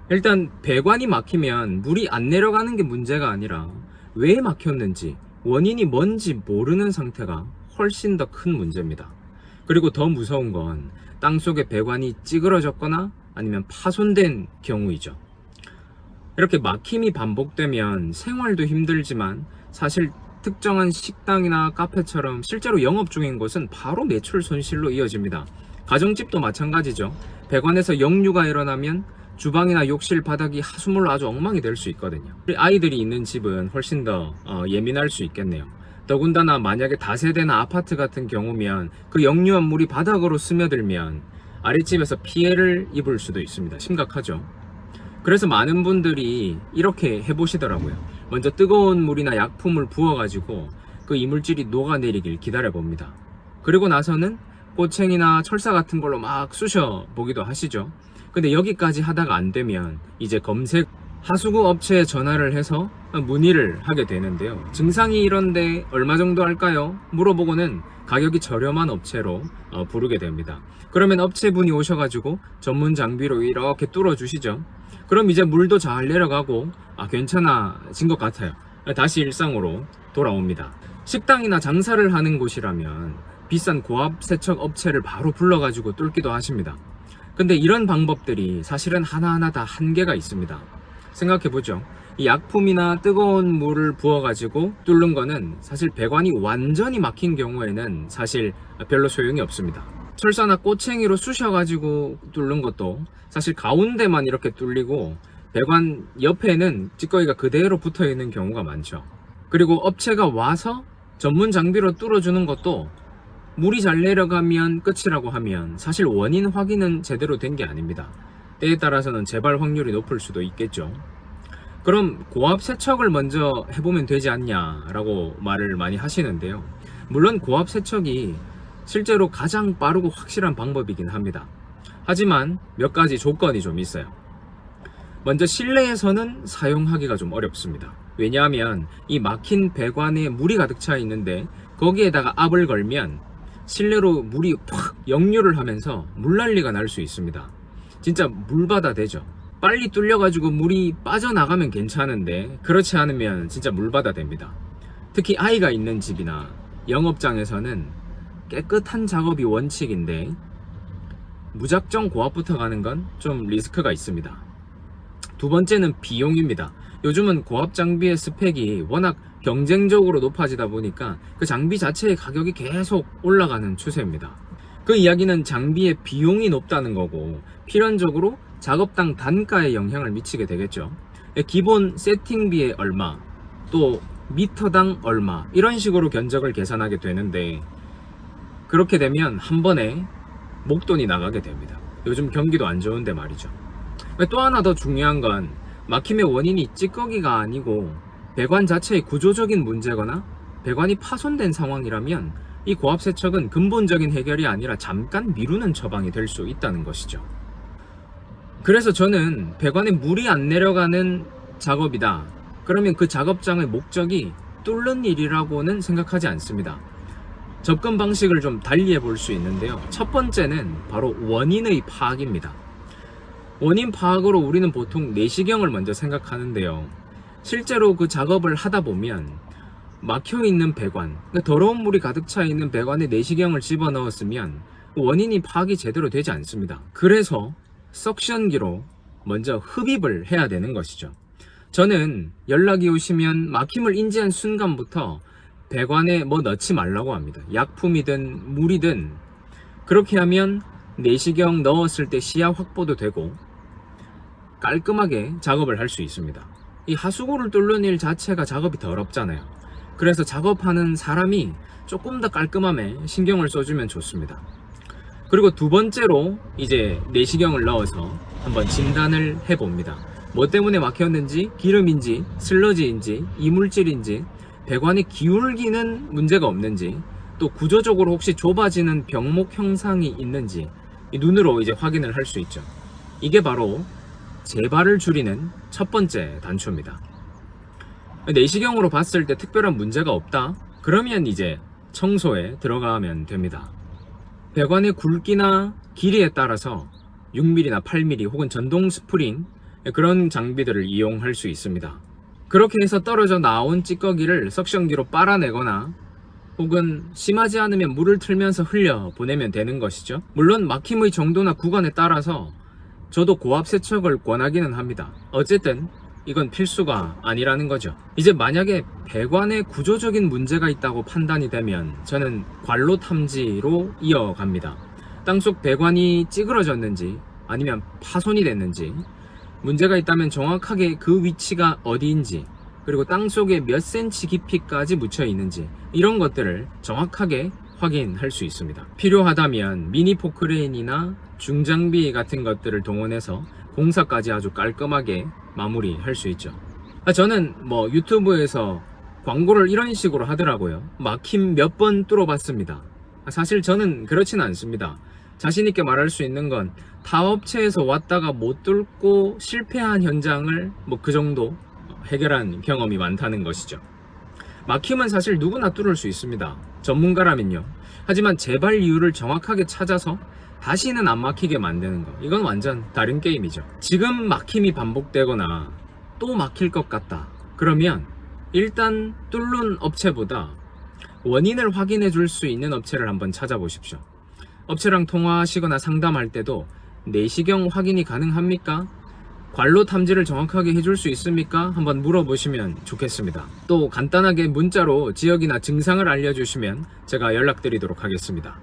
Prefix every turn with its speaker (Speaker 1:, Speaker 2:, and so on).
Speaker 1: 일단 배관이 막히면 물이 안 내려가는 게 문제가 아니라 왜 막혔는지 원인이 뭔지 모르는 상태가 훨씬 더 큰 문제입니다. 그리고 더 무서운 건 땅속에 배관이 찌그러졌거나 아니면 파손된 경우이죠. 이렇게 막힘이 반복되면 생활도 힘들지만 사실 특정한 식당이나 카페처럼 실제로 영업 중인 곳은 바로 매출 손실로 이어집니다. 가정집도 마찬가지죠. 배관에서 역류가 일어나면 주방이나 욕실 바닥이 하수물로 아주 엉망이 될 수 있거든요. 아이들이 있는 집은 훨씬 더 예민할 수 있겠네요. 더군다나 만약에 다세대나 아파트 같은 경우면 그 역류한 물이 바닥으로 스며들면 아랫집에서 피해를 입을 수도 있습니다. 심각하죠. 그래서 많은 분들이 이렇게 해보시더라고요. 먼저 뜨거운 물이나 약품을 부어가지고 그 이물질이 녹아내리길 기다려봅니다. 그리고 나서는 꼬챙이나 철사 같은 걸로 막 쑤셔 보기도 하시죠. 근데 여기까지 하다가 안 되면 이제 검색 하수구 업체에 전화를 해서 문의를 하게 되는데요. 증상이 이런데 얼마 정도 할까요? 물어보고는 가격이 저렴한 업체로 부르게 됩니다. 그러면 업체분이 오셔가지고 전문 장비로 이렇게 뚫어주시죠. 그럼 이제 물도 잘 내려가고 괜찮아진 것 같아요. 다시 일상으로 돌아옵니다. 식당이나 장사를 하는 곳이라면 비싼 고압 세척 업체를 바로 불러가지고 뚫기도 하십니다. 근데 이런 방법들이 사실은 하나하나 다 한계가 있습니다. 생각해보죠. 이 약품이나 뜨거운 물을 부어가지고 뚫는 거는 사실 배관이 완전히 막힌 경우에는 사실 별로 소용이 없습니다. 철사나 꼬챙이로 쑤셔가지고 뚫는 것도 사실 가운데만 이렇게 뚫리고 배관 옆에는 찌꺼기가 그대로 붙어있는 경우가 많죠. 그리고 업체가 와서 전문 장비로 뚫어주는 것도 물이 잘 내려가면 끝이라고 하면 사실 원인 확인은 제대로 된 게 아닙니다. 때에 따라서는 재발 확률이 높을 수도 있겠죠. 그럼 고압 세척을 먼저 해보면 되지 않냐라고 말을 많이 하시는데요. 물론 고압 세척이 실제로 가장 빠르고 확실한 방법이긴 합니다. 하지만 몇 가지 조건이 좀 있어요. 먼저 실내에서는 사용하기가 좀 어렵습니다. 왜냐하면 이 막힌 배관에 물이 가득 차 있는데 거기에다가 압을 걸면 실내로 물이 확 역류를 하면서 물난리가 날 수 있습니다. 진짜 물바다 되죠. 빨리 뚫려가지고 물이 빠져나가면 괜찮은데 그렇지 않으면 진짜 물바다 됩니다. 특히 아이가 있는 집이나 영업장에서는 깨끗한 작업이 원칙인데 무작정 고압부터 가는 건 좀 리스크가 있습니다. 두 번째는 비용입니다. 요즘은 고압 장비의 스펙이 워낙 경쟁적으로 높아지다 보니까 그 장비 자체의 가격이 계속 올라가는 추세입니다. 그 이야기는 장비의 비용이 높다는 거고 필연적으로 작업당 단가에 영향을 미치게 되겠죠. 기본 세팅비에 얼마, 또 미터당 얼마 이런 식으로 견적을 계산하게 되는데 그렇게 되면 한 번에 목돈이 나가게 됩니다. 요즘 경기도 안 좋은데 말이죠. 또 하나 더 중요한 건 막힘의 원인이 찌꺼기가 아니고 배관 자체의 구조적인 문제거나 배관이 파손된 상황이라면 이 고압 세척은 근본적인 해결이 아니라 잠깐 미루는 처방이 될 수 있다는 것이죠. 그래서 저는 배관에 물이 안 내려가는 작업이다. 그러면 그 작업장의 목적이 뚫는 일이라고는 생각하지 않습니다. 접근 방식을 좀 달리 해볼 수 있는데요. 첫 번째는 바로 원인의 파악입니다. 원인 파악으로 우리는 보통 내시경을 먼저 생각하는데요. 실제로 그 작업을 하다 보면 막혀있는 배관, 그러니까 더러운 물이 가득 차 있는 배관에 내시경을 집어넣었으면 원인이 파악이 제대로 되지 않습니다. 그래서 석션기로 먼저 흡입을 해야 되는 것이죠. 저는 연락이 오시면 막힘을 인지한 순간부터 배관에 뭐 넣지 말라고 합니다. 약품이든 물이든 그렇게 하면 내시경 넣었을 때 시야 확보도 되고 깔끔하게 작업을 할 수 있습니다. 이 하수구를 뚫는 일 자체가 작업이 더럽잖아요. 그래서 작업하는 사람이 조금 더 깔끔함에 신경을 써주면 좋습니다. 그리고 두 번째로 이제 내시경을 넣어서 한번 진단을 해봅니다. 뭐 때문에 막혔는지, 기름인지, 슬러지인지, 이물질인지, 배관이 기울기는 문제가 없는지, 또 구조적으로 혹시 좁아지는 병목 형상이 있는지 눈으로 이제 확인을 할 수 있죠. 이게 바로 재발을 줄이는 첫 번째 단초입니다. 내시경으로 봤을 때 특별한 문제가 없다? 그러면 이제 청소에 들어가면 됩니다. 배관의 굵기나 길이에 따라서 6mm나 8mm 혹은 전동 스프링 그런 장비들을 이용할 수 있습니다. 그렇게 해서 떨어져 나온 찌꺼기를 석션기로 빨아내거나 혹은 심하지 않으면 물을 틀면서 흘려 보내면 되는 것이죠. 물론 막힘의 정도나 구간에 따라서 저도 고압 세척을 권하기는 합니다. 어쨌든 이건 필수가 아니라는 거죠. 이제 만약에 배관에 구조적인 문제가 있다고 판단이 되면 저는 관로 탐지로 이어갑니다. 땅속 배관이 찌그러졌는지 아니면 파손이 됐는지, 문제가 있다면 정확하게 그 위치가 어디인지, 그리고 땅속에 몇 센치 깊이까지 묻혀 있는지, 이런 것들을 정확하게 확인할 수 있습니다. 필요하다면 미니 포크레인이나 중장비 같은 것들을 동원해서 공사까지 아주 깔끔하게 마무리할 수 있죠. 저는 유튜브에서 광고를 이런 식으로 하더라고요. 막힘 몇 번 뚫어봤습니다. 사실 저는 그렇진 않습니다. 자신있게 말할 수 있는 건 타업체에서 왔다가 못 뚫고 실패한 현장을 그 정도 해결한 경험이 많다는 것이죠. 막힘은 사실 누구나 뚫을 수 있습니다. 전문가라면요. 하지만 재발 이유를 정확하게 찾아서 다시는 안 막히게 만드는 거, 이건 완전 다른 게임이죠. 지금 막힘이 반복되거나 또 막힐 것 같다 그러면 일단 뚫는 업체보다 원인을 확인해 줄 수 있는 업체를 한번 찾아보십시오. 업체랑 통화하시거나 상담할 때도 내시경 확인이 가능합니까? 관로 탐지를 정확하게 해줄 수 있습니까? 한번 물어보시면 좋겠습니다. 또 간단하게 문자로 지역이나 증상을 알려주시면 제가 연락드리도록 하겠습니다.